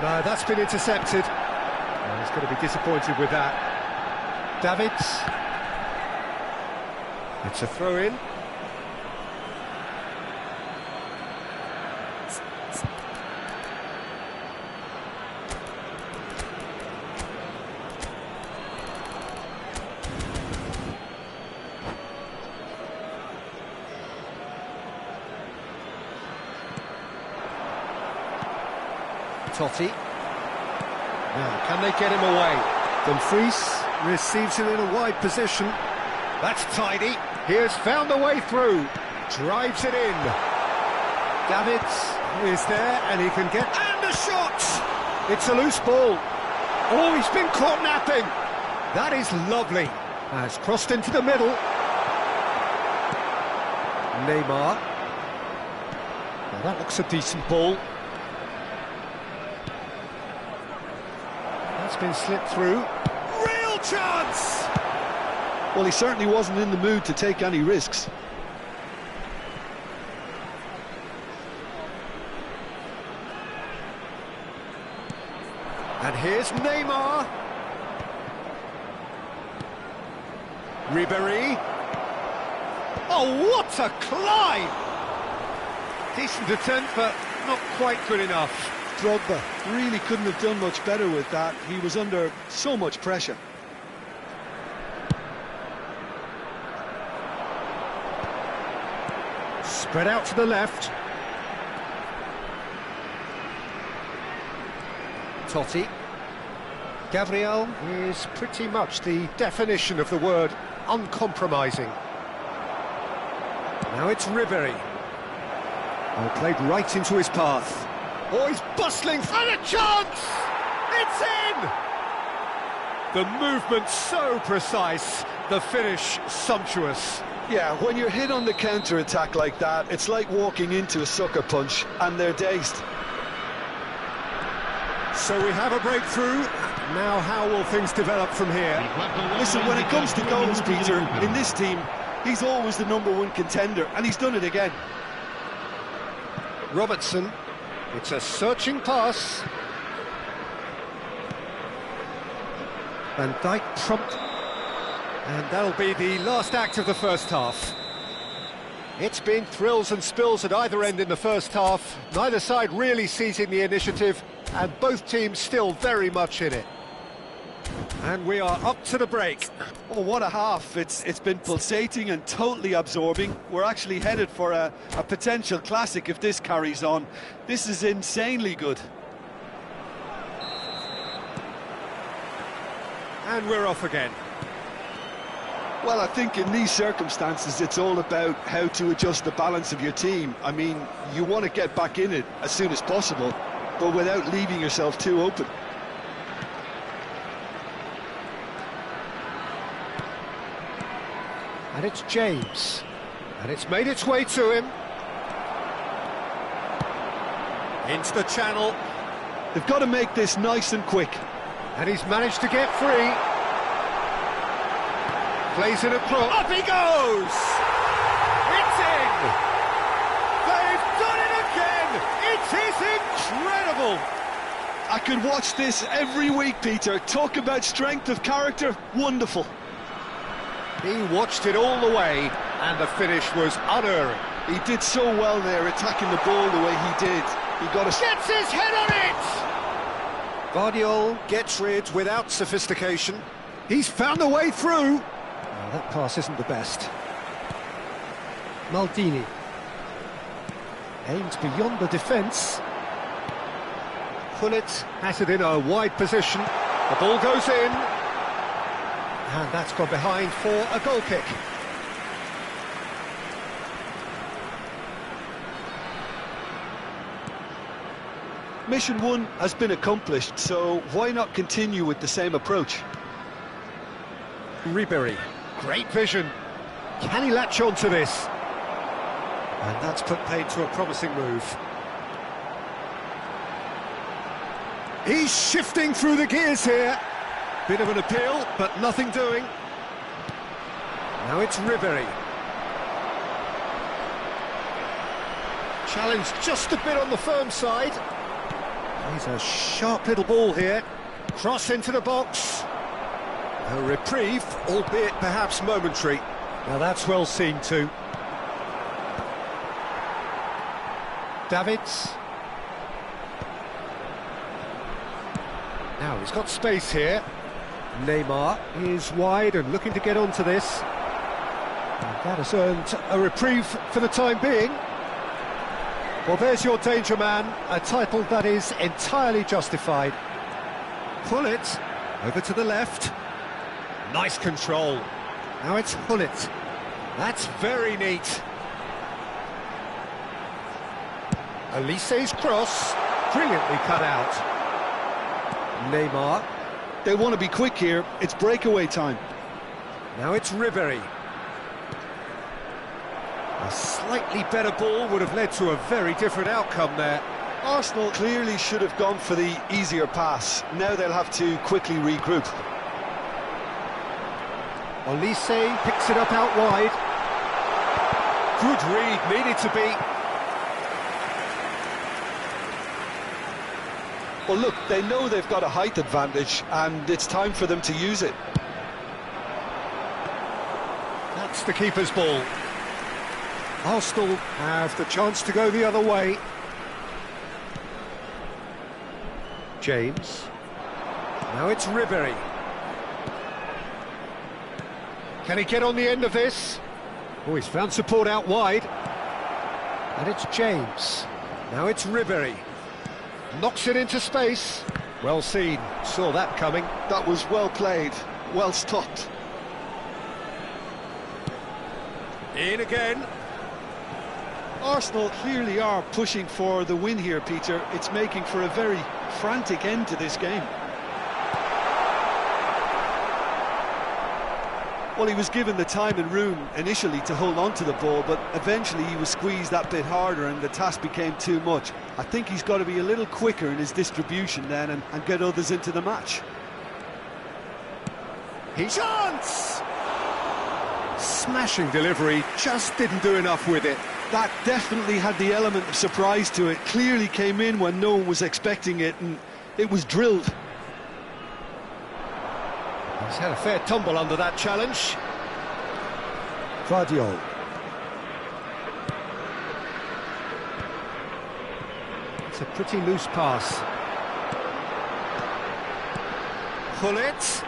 No, that's been intercepted. Oh, he's going to be disappointed with that. Davids. It's a throw-in. Totti. Now, can they get him away? Dumfries receives it in a wide position. That's tidy. He has found a way through. Drives it in. Davids is there, and he can get... And a shot! It's a loose ball. Oh, he's been caught napping. That is lovely. Has crossed into the middle. Neymar. Now that looks a decent ball. That's been slipped through. Real chance! Well, he certainly wasn't in the mood to take any risks. And here's Neymar. Ribéry. Oh, what a climb! Decent attempt, but not quite good enough. Drogba really couldn't have done much better with that. He was under so much pressure. Spread out to the left. Totti. Gabriel is pretty much the definition of the word uncompromising. Now it's Ribéry. Oh, played right into his path. Oh, he's bustling and a chance! It's in! The movement so precise, the finish sumptuous. Yeah, when you're hit on the counter-attack like that, it's like walking into a sucker punch and they're dazed. So we have a breakthrough. Now how will things develop from here? Listen, when it comes to goals, Peter, in this team, he's always the #1 contender, and he's done it again. Robertson. It's a searching pass. Van Dijk prompt. And that'll be the last act of the first half. It's been thrills and spills at either end in the first half. Neither side really seizing the initiative, and both teams still very much in it. And we are up to the break. Oh, what a half. It's been pulsating and totally absorbing. We're actually headed for a potential classic if this carries on. This is insanely good. And we're off again. Well, I think in these circumstances, it's all about how to adjust the balance of your team. I mean, you want to get back in it as soon as possible, but without leaving yourself too open. And it's James. And it's made its way to him. Into the channel. They've got to make this nice and quick. And he's managed to get free. Plays it across. Up he goes! It's in! They've done it again! It is incredible! I could watch this every week, Peter. Talk about strength of character. Wonderful. He watched it all the way, and the finish was unerring. He did so well there, attacking the ball the way he did. He got a... Gets his head on it! Guardiola gets rid without sophistication. He's found a way through. Oh, that pass isn't the best. Maldini. Aims beyond the defence. Pullet has it in a wide position. The ball goes in. And that's gone behind for a goal kick. Mission 1 has been accomplished, so why not continue with the same approach? Ribéry, great vision. Can he latch on to this? And that's put paid to a promising move. He's shifting through the gears here. Bit of an appeal, but nothing doing. Now it's Ribéry. Challenged just a bit on the firm side. He's a sharp little ball here. Cross into the box. A reprieve, albeit perhaps momentary. Now that's well seen too. Davids. Now he's got space here. Neymar is wide and looking to get onto this. And that has earned a reprieve for the time being. Well, there's your danger man, a title that is entirely justified. Pullet, over to the left. Nice control. Now it's Pullet. That's very neat. Elise's cross, brilliantly cut out. Neymar. They want to be quick here, it's breakaway time. Now it's Ribery. A slightly better ball would have led to a very different outcome there. Arsenal clearly should have gone for the easier pass. Now they'll have to quickly regroup. Olise picks it up out wide. Good read, needed to be. Well, look, they know they've got a height advantage, and it's time for them to use it. That's the keeper's ball. Arsenal have the chance to go the other way. James. Now it's Ribery. Can he get on the end of this? Oh, he's found support out wide. And it's James. Now it's Ribery. Knocks it into space. Well seen. Saw that coming. That was well played, well stopped. In again. Arsenal clearly are pushing for the win here, Peter. It's making for a very frantic end to this game. Well, he was given the time and room initially to hold on to the ball, but eventually he was squeezed that bit harder and the task became too much. I think he's got to be a little quicker in his distribution then and get others into the match. Chance! Smashing delivery, just didn't do enough with it. That definitely had the element of surprise to it. Clearly came in when no one was expecting it, and it was drilled. He's had a fair tumble under that challenge. Guardiola. It's a pretty loose pass. Pullet.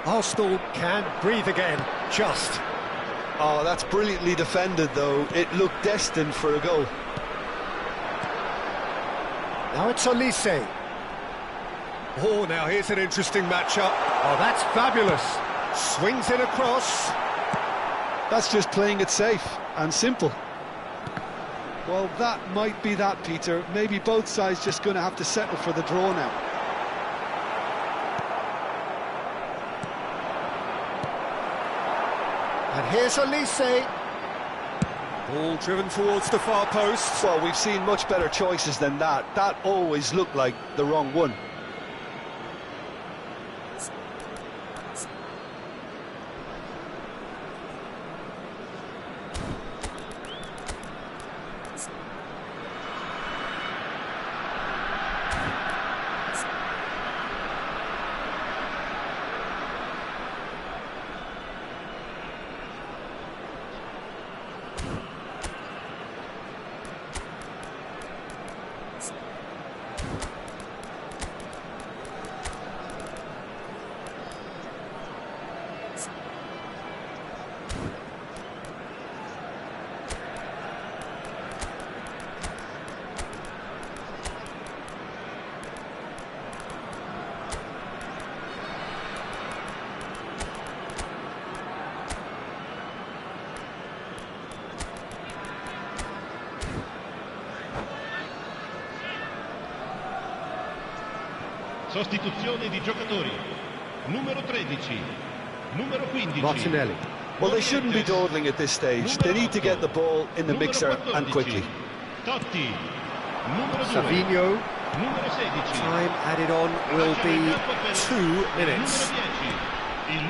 Arsenal can breathe again, just. Oh, that's brilliantly defended, though. It looked destined for a goal. Now it's Olise. Oh, now here's an interesting matchup. Oh, that's fabulous. Swings in across. That's just playing it safe and simple. Well, that might be that, Peter. Maybe both sides just going to have to settle for the draw now. And here's Olise. Ball driven towards the far post. Well, we've seen much better choices than that. That always looked like the wrong one. Sostituzione di giocatori. Numero 13, numero 15. Martinelli. Well, they shouldn't be dawdling at this stage. They need to get the ball in the mixer and quickly. Totti, numero 2. Savino. Numero 16. Time added on will be 2 minutes.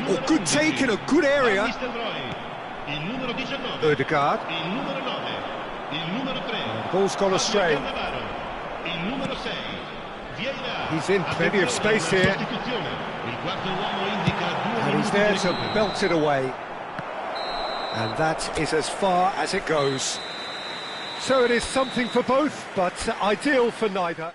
Oh, good take in a good area. Il numero 19. Odegaard. Il numero 9. Il numero 3. Ball's gone astray. Il numero 6. He's in plenty of space here. And he's there to belt it away. And that is as far as it goes. So it is something for both, but ideal for neither.